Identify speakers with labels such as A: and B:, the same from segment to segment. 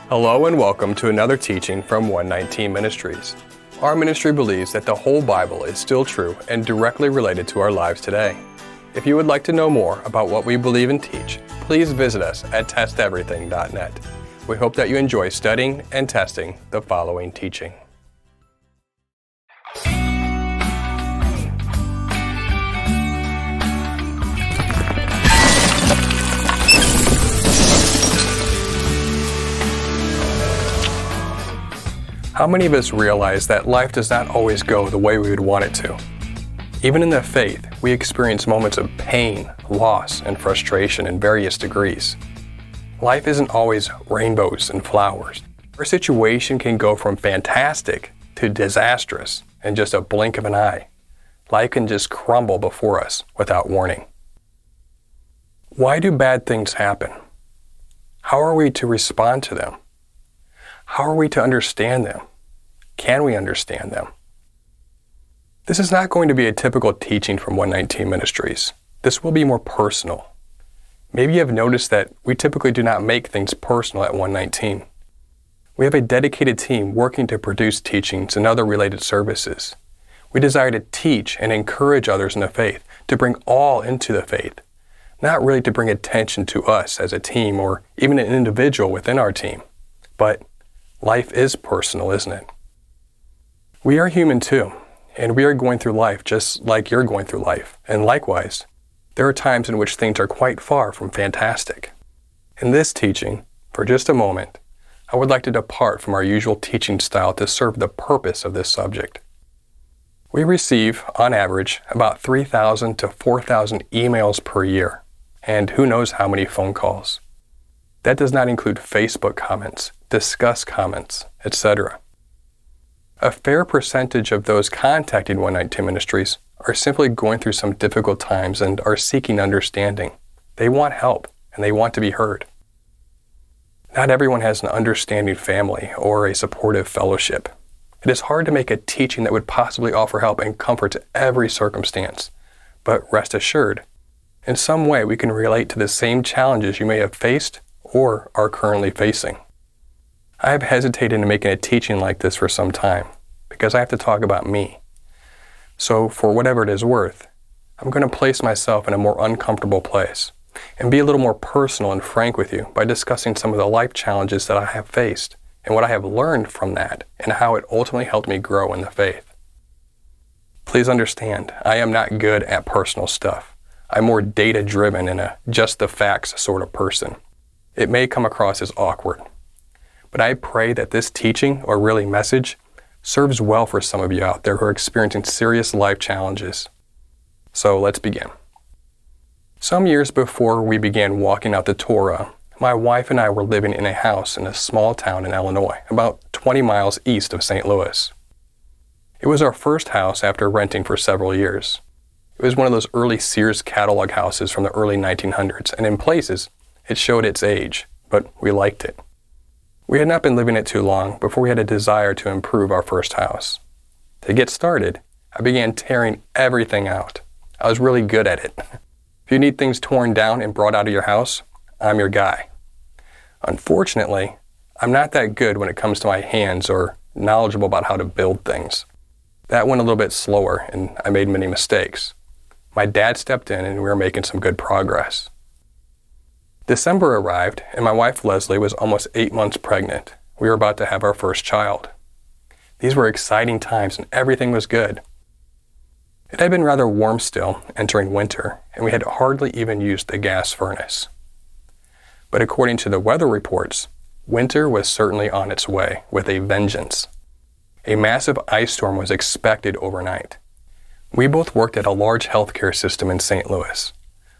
A: Hello and welcome to another teaching from 119 Ministries. Our ministry believes that the whole Bible is still true and directly related to our lives today. If you would like to know more about what we believe and teach, please visit us at testeverything.net. We hope that you enjoy studying and testing the following teaching. How many of us realize that life does not always go the way we would want it to? Even in the faith, we experience moments of pain, loss, and frustration in various degrees. Life isn't always rainbows and flowers. Our situation can go from fantastic to disastrous in just a blink of an eye. Life can just crumble before us without warning. Why do bad things happen? How are we to respond to them? How are we to understand them? Can we understand them? This is not going to be a typical teaching from 119 Ministries. This will be more personal. Maybe you have noticed that we typically do not make things personal at 119. We have a dedicated team working to produce teachings and other related services. We desire to teach and encourage others in the faith, to bring all into the faith, not really to bring attention to us as a team or even an individual within our team. But life is personal, isn't it? We are human too, and we are going through life just like you're going through life. And likewise, there are times in which things are quite far from fantastic. In this teaching, for just a moment, I would like to depart from our usual teaching style to serve the purpose of this subject. We receive, on average, about 3,000 to 4,000 emails per year, and who knows how many phone calls. That does not include Facebook comments, discuss comments, etc. A fair percentage of those contacting 119 Ministries are simply going through some difficult times and are seeking understanding. They want help and they want to be heard. Not everyone has an understanding family or a supportive fellowship. It is hard to make a teaching that would possibly offer help and comfort to every circumstance. But rest assured, in some way we can relate to the same challenges you may have faced or are currently facing. I have hesitated in making a teaching like this for some time because I have to talk about me. So for whatever it is worth, I'm going to place myself in a more uncomfortable place and be a little more personal and frank with you by discussing some of the life challenges that I have faced and what I have learned from that and how it ultimately helped me grow in the faith. Please understand, I am not good at personal stuff. I'm more data-driven and a just the facts sort of person. It may come across as awkward. But I pray that this teaching, or really message, serves well for some of you out there who are experiencing serious life challenges. So let's begin. Some years before we began walking out the Torah, my wife and I were living in a house in a small town in Illinois, about 20 miles east of St. Louis. It was our first house after renting for several years. It was one of those early Sears catalog houses from the early 1900s, and in places, it showed its age, but we liked it. We had not been living it too long before we had a desire to improve our first house. To get started, I began tearing everything out. I was really good at it. If you need things torn down and brought out of your house, I'm your guy. Unfortunately, I'm not that good when it comes to my hands or knowledgeable about how to build things. That went a little bit slower and I made many mistakes. My dad stepped in and we were making some good progress. December arrived, and my wife Leslie was almost 8 months pregnant. We were about to have our first child. These were exciting times, and everything was good. It had been rather warm still, entering winter, and we had hardly even used the gas furnace. But according to the weather reports, winter was certainly on its way, with a vengeance. A massive ice storm was expected overnight. We both worked at a large healthcare system in St. Louis.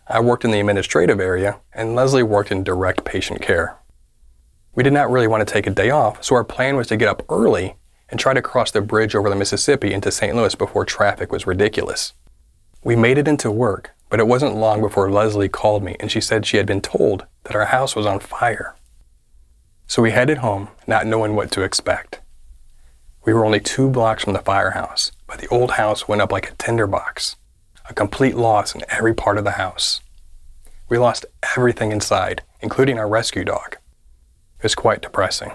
A: I worked in the administrative area, and Leslie worked in direct patient care. We did not really want to take a day off, so our plan was to get up early and try to cross the bridge over the Mississippi into St. Louis before traffic was ridiculous. We made it into work, but it wasn't long before Leslie called me and she said she had been told that our house was on fire. So we headed home, not knowing what to expect. We were only 2 blocks from the firehouse, but the old house went up like a tinderbox. A complete loss in every part of the house. We lost everything inside, including our rescue dog. It was quite depressing.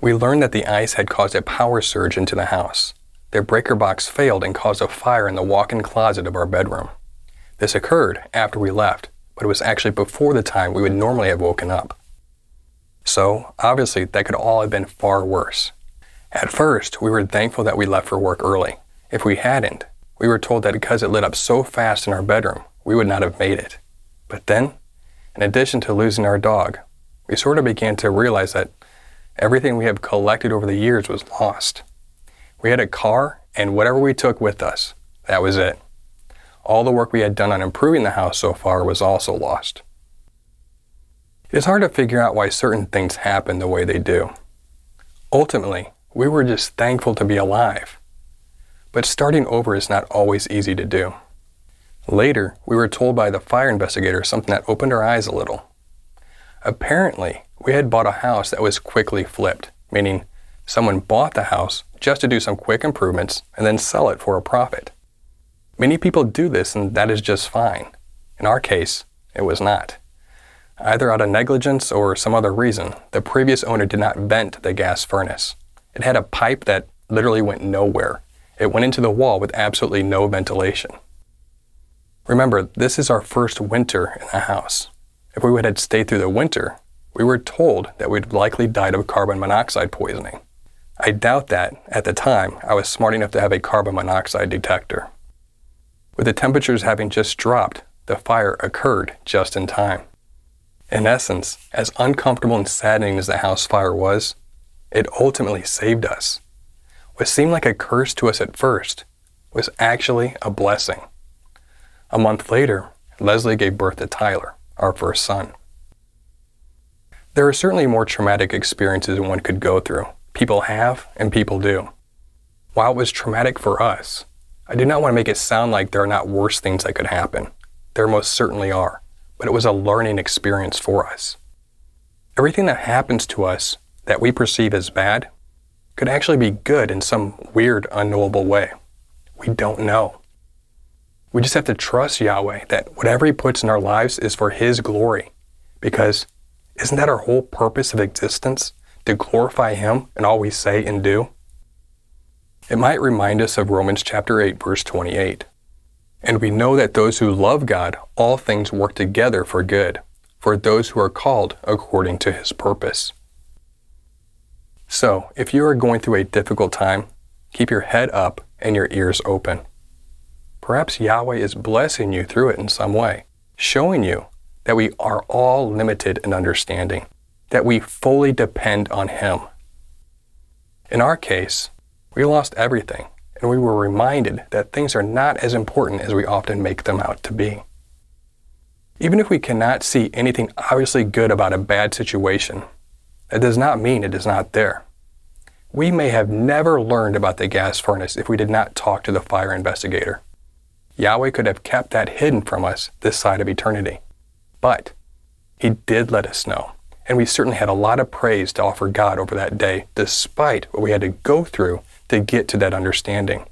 A: We learned that the ice had caused a power surge into the house. Their breaker box failed and caused a fire in the walk-in closet of our bedroom. This occurred after we left, but it was actually before the time we would normally have woken up. So, obviously, that could all have been far worse. At first, we were thankful that we left for work early. If we hadn't, we were told that because it lit up so fast in our bedroom, we would not have made it. But then, in addition to losing our dog, we sort of began to realize that everything we have collected over the years was lost. We had a car, and whatever we took with us, that was it. All the work we had done on improving the house so far was also lost. It is hard to figure out why certain things happen the way they do. Ultimately, we were just thankful to be alive. But starting over is not always easy to do. Later, we were told by the fire investigator something that opened our eyes a little. Apparently, we had bought a house that was quickly flipped, meaning someone bought the house just to do some quick improvements and then sell it for a profit. Many people do this, and that is just fine. In our case, it was not. Either out of negligence or some other reason, the previous owner did not vent the gas furnace. It had a pipe that literally went nowhere. It went into the wall with absolutely no ventilation. Remember, this is our first winter in the house. If we had stayed through the winter, we were told that we'd likely died of carbon monoxide poisoning. I doubt that, at the time, I was smart enough to have a carbon monoxide detector. With the temperatures having just dropped, the fire occurred just in time. In essence, as uncomfortable and saddening as the house fire was, it ultimately saved us. What seemed like a curse to us at first was actually a blessing. A month later, Leslie gave birth to Tyler, our first son. There are certainly more traumatic experiences one could go through. People have, and people do. While it was traumatic for us, I do not want to make it sound like there are not worse things that could happen. There most certainly are, but it was a learning experience for us. Everything that happens to us that we perceive as bad could actually be good in some weird, unknowable way. We don't know. We just have to trust Yahweh that whatever He puts in our lives is for His glory. Because isn't that our whole purpose of existence? To glorify Him in all we say and do? It might remind us of Romans chapter 8, verse 28. And we know that those who love God, all things work together for good, for those who are called according to His purpose. So, if you are going through a difficult time, keep your head up and your ears open. Perhaps Yahweh is blessing you through it in some way, showing you that we are all limited in understanding, that we fully depend on Him. In our case, we lost everything, and we were reminded that things are not as important as we often make them out to be. Even if we cannot see anything obviously good about a bad situation, that does not mean it is not there. We may have never learned about the gas furnace if we did not talk to the fire investigator. Yahweh could have kept that hidden from us this side of eternity. But He did let us know, and we certainly had a lot of praise to offer God over that day, despite what we had to go through to get to that understanding.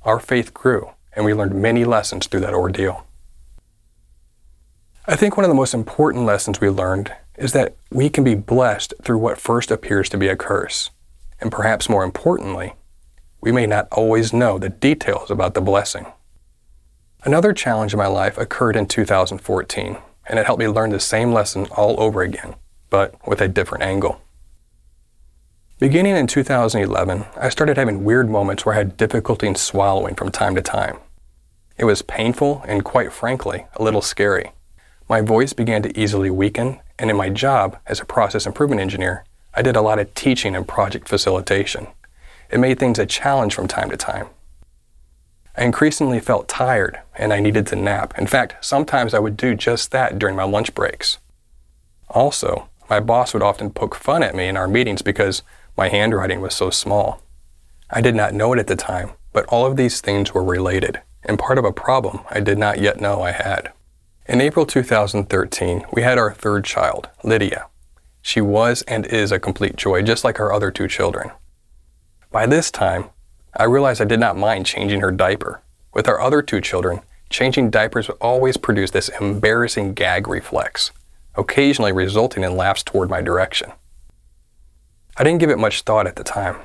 A: Our faith grew, and we learned many lessons through that ordeal. I think one of the most important lessons we learned is that we can be blessed through what first appears to be a curse. And perhaps more importantly, we may not always know the details about the blessing. Another challenge in my life occurred in 2014, and it helped me learn the same lesson all over again, but with a different angle. Beginning in 2011, I started having weird moments where I had difficulty in swallowing from time to time. It was painful and, quite frankly, a little scary. My voice began to easily weaken, and in my job as a process improvement engineer, I did a lot of teaching and project facilitation. It made things a challenge from time to time. I increasingly felt tired, and I needed to nap. In fact, sometimes I would do just that during my lunch breaks. Also, my boss would often poke fun at me in our meetings because my handwriting was so small. I did not know it at the time, but all of these things were related, and part of a problem I did not yet know I had. In April 2013, we had our third child, Lydia. She was and is a complete joy, just like our other two children. By this time, I realized I did not mind changing her diaper. With our other two children, changing diapers would always produce this embarrassing gag reflex. occasionally resulting in laughs toward my direction. I didn't give it much thought at the time.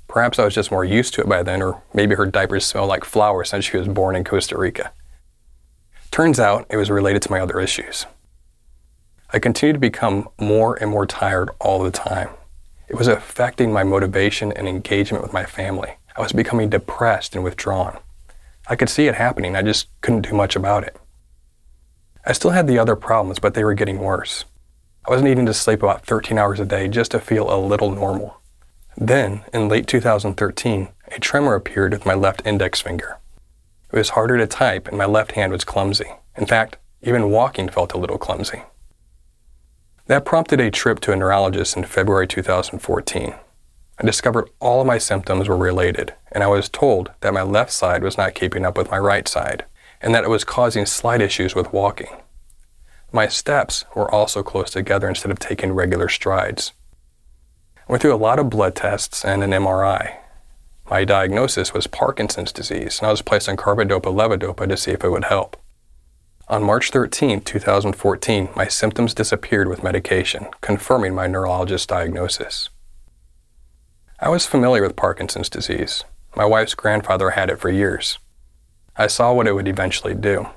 A: Perhaps I was just more used to it by then, or maybe her diapers smelled like flowers since she was born in Costa Rica. Turns out it was related to my other issues. I continued to become more and more tired all the time. It was affecting my motivation and engagement with my family. I was becoming depressed and withdrawn. I could see it happening, I just couldn't do much about it. I still had the other problems, but they were getting worse. I was needing to sleep about 13 hours a day just to feel a little normal. Then, in late 2013, a tremor appeared with my left index finger. It was harder to type and my left hand was clumsy. In fact, even walking felt a little clumsy. That prompted a trip to a neurologist in February 2014. I discovered all of my symptoms were related, and I was told that my left side was not keeping up with my right side, and that it was causing slight issues with walking. My steps were also close together instead of taking regular strides. I went through a lot of blood tests and an MRI. My diagnosis was Parkinson's disease, and I was placed on carbidopa-levodopa to see if it would help. On March 13, 2014, my symptoms disappeared with medication, confirming my neurologist's diagnosis. I was familiar with Parkinson's disease. My wife's grandfather had it for years. I saw what it would eventually do.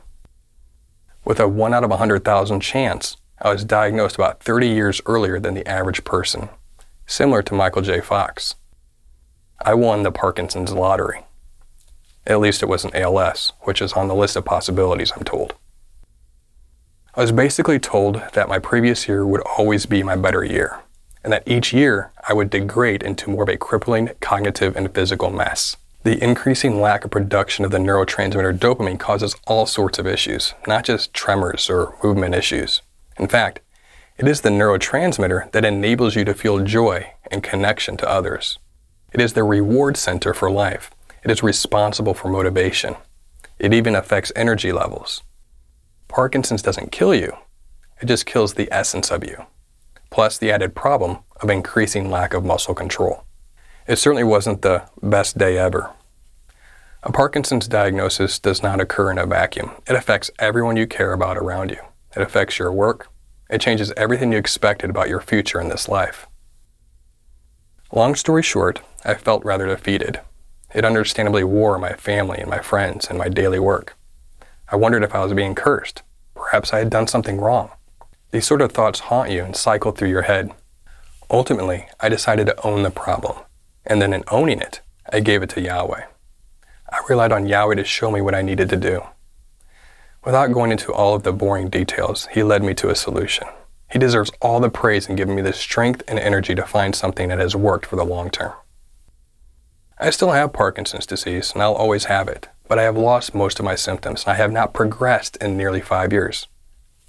A: With a 1 out of 100,000 chance, I was diagnosed about 30 years earlier than the average person, similar to Michael J. Fox. I won the Parkinson's lottery. At least it wasn't ALS, which is on the list of possibilities, I'm told. I was basically told that my previous year would always be my better year, and that each year I would degrade into more of a crippling cognitive and physical mess. The increasing lack of production of the neurotransmitter dopamine causes all sorts of issues, not just tremors or movement issues. In fact, it is the neurotransmitter that enables you to feel joy and connection to others. It is the reward center for life. It is responsible for motivation. It even affects energy levels. Parkinson's doesn't kill you, it just kills the essence of you, plus the added problem of increasing lack of muscle control. It certainly wasn't the best day ever. A Parkinson's diagnosis does not occur in a vacuum. It affects everyone you care about around you. It affects your work. It changes everything you expected about your future in this life. Long story short, I felt rather defeated. It understandably wore my family and my friends and my daily work. I wondered if I was being cursed. Perhaps I had done something wrong. These sort of thoughts haunt you and cycle through your head. Ultimately, I decided to own the problem. And then in owning it, I gave it to Yahweh. I relied on Yahweh to show me what I needed to do. Without going into all of the boring details, He led me to a solution. He deserves all the praise in giving me the strength and energy to find something that has worked for the long term. I still have Parkinson's disease, and I'll always have it, but I have lost most of my symptoms, and I have not progressed in nearly 5 years.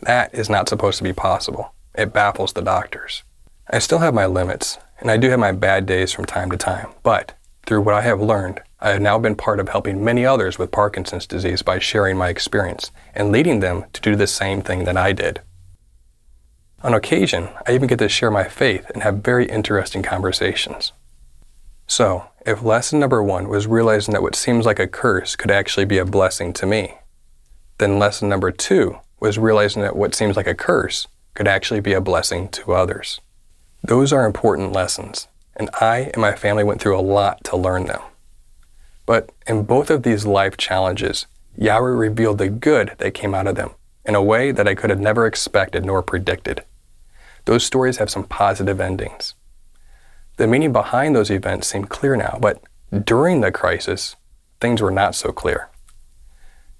A: That is not supposed to be possible. It baffles the doctors. I still have my limits, and I do have my bad days from time to time, but through what I have learned, I have now been part of helping many others with Parkinson's disease by sharing my experience and leading them to do the same thing that I did. On occasion, I even get to share my faith and have very interesting conversations. So, if lesson number 1 was realizing that what seems like a curse could actually be a blessing to me, then lesson number 2 was realizing that what seems like a curse could actually be a blessing to others. Those are important lessons, and I and my family went through a lot to learn them. But in both of these life challenges, Yahweh revealed the good that came out of them in a way that I could have never expected nor predicted. Those stories have some positive endings. The meaning behind those events seem clear now, but during the crisis, things were not so clear.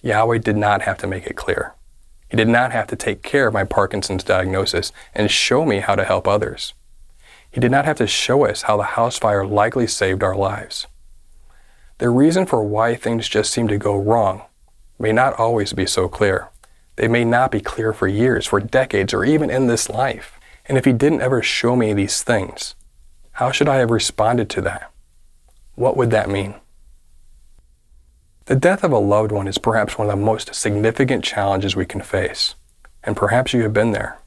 A: Yahweh did not have to make it clear. He did not have to take care of my Parkinson's diagnosis and show me how to help others. He did not have to show us how the house fire likely saved our lives. The reason for why things just seem to go wrong may not always be so clear. They may not be clear for years, for decades, or even in this life. And if He didn't ever show me these things, how should I have responded to that? What would that mean? The death of a loved one is perhaps one of the most significant challenges we can face, and perhaps you have been there.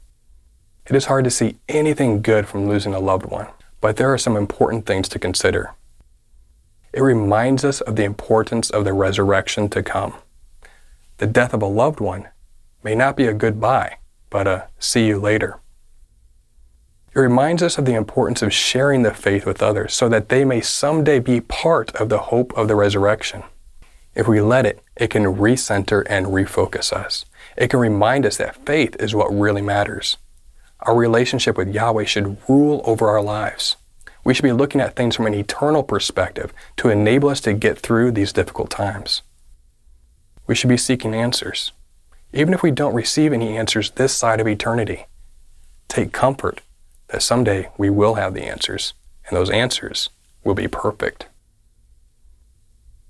A: It is hard to see anything good from losing a loved one, but there are some important things to consider. It reminds us of the importance of the resurrection to come. The death of a loved one may not be a goodbye, but see you later. It reminds us of the importance of sharing the faith with others so that they may someday be part of the hope of the resurrection. If we let it, it can recenter and refocus us. It can remind us that faith is what really matters. Our relationship with Yahweh should rule over our lives. We should be looking at things from an eternal perspective to enable us to get through these difficult times. We should be seeking answers, even if we don't receive any answers this side of eternity. Take comfort that someday we will have the answers, and those answers will be perfect.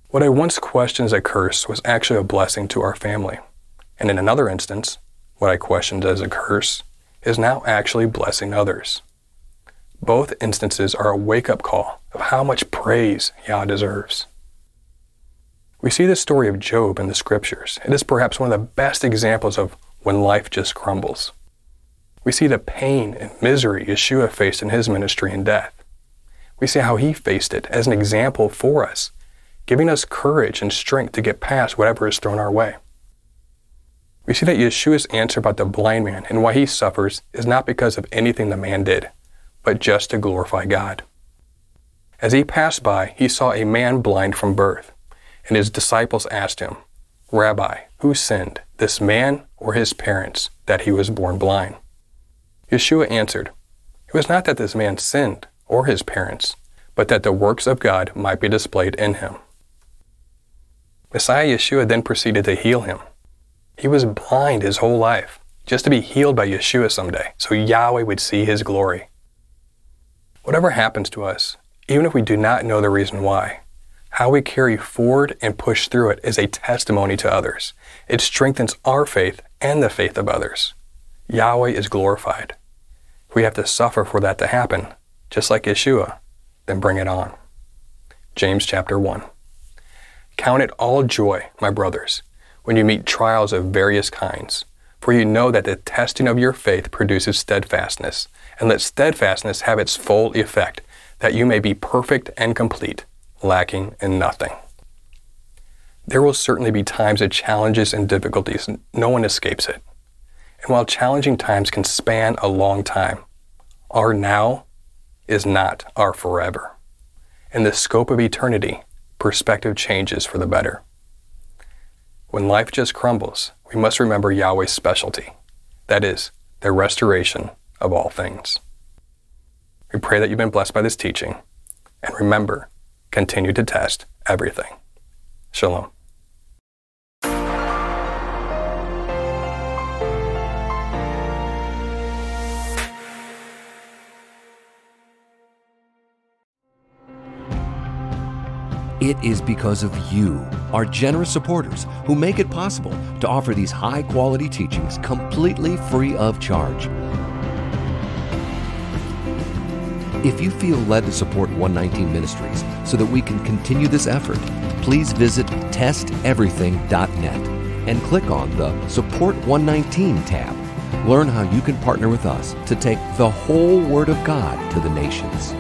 A: What I once questioned as a curse was actually a blessing to our family. And in another instance, what I questioned as a curse is now actually blessing others. Both instances are a wake-up call of how much praise Yah deserves. We see the story of Job in the scriptures. It is perhaps one of the best examples of when life just crumbles. We see the pain and misery Yeshua faced in his ministry and death. We see how he faced it as an example for us, giving us courage and strength to get past whatever is thrown our way. We see that Yeshua's answer about the blind man and why he suffers is not because of anything the man did, but just to glorify God. As he passed by, he saw a man blind from birth, and his disciples asked him, "Rabbi, who sinned, this man or his parents, that he was born blind?" Yeshua answered, "It was not that this man sinned or his parents, but that the works of God might be displayed in him." Messiah Yeshua then proceeded to heal him. He was blind his whole life, just to be healed by Yeshua someday, so Yahweh would see his glory. Whatever happens to us, even if we do not know the reason why, how we carry forward and push through it is a testimony to others. It strengthens our faith and the faith of others. Yahweh is glorified. If we have to suffer for that to happen, just like Yeshua, then bring it on. James chapter 1. Count it all joy, my brothers, when you meet trials of various kinds, for you know that the testing of your faith produces steadfastness, and let steadfastness have its full effect, that you may be perfect and complete, lacking in nothing. There will certainly be times of challenges and difficulties. No one escapes it. And while challenging times can span a long time, our now is not our forever. In the scope of eternity, perspective changes for the better. When life just crumbles, we must remember Yahweh's specialty, that is, the restoration of all things. We pray that you've been blessed by this teaching, and remember, continue to test everything. Shalom.
B: It is because of you, our generous supporters, who make it possible to offer these high-quality teachings completely free of charge. If you feel led to support 119 Ministries so that we can continue this effort, please visit testeverything.net and click on the Support 119 tab. Learn how you can partner with us to take the whole Word of God to the nations.